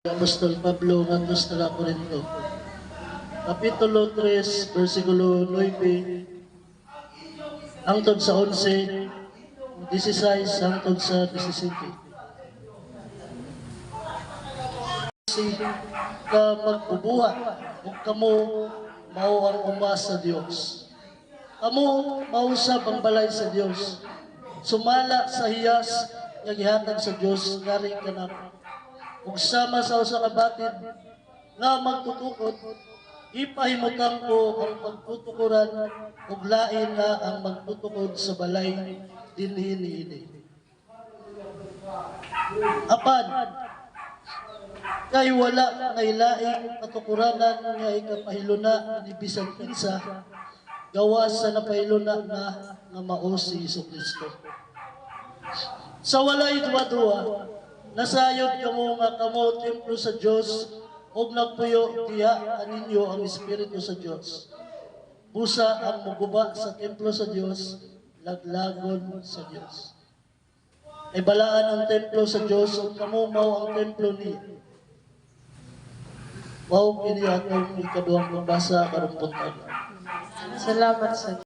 Apostol Pablo ngadto sa Corinto. Kapitulo 3, versikulo 9 hangtod sa 11, 16 hangtod sa 17. Ka magbubuhat ug kamo mao ang uma sa Dios. Kamo mausab ang balay sa Dios. Sumala sa hiyas nga gihatag sa Dios ngari kanako. Ug sama sa usa ka batid nga magtutukod, ipahimutan ko ang pagtutukuran ug lain na ang magtutukod sa balay dinhi-ini. Apan kay wala nga ilaing katukuranan nga ikapahiluna ni bisan kinsa gawas sa napahiluna na nga mao si Jesucristo. Sa walay duwa-duwa, nasayod kamo nga kamo templo sa Dios ug nagpuyo diha aninyo ang Espiritu sa Dios. Busa ang muguba sa templo sa Dios, laglagon sa Dios. Ay balaan ang templo sa Dios ug kamo mao ang templo niya. Mao kini atong ikaduhang pambasa karong buntag. Salamat sa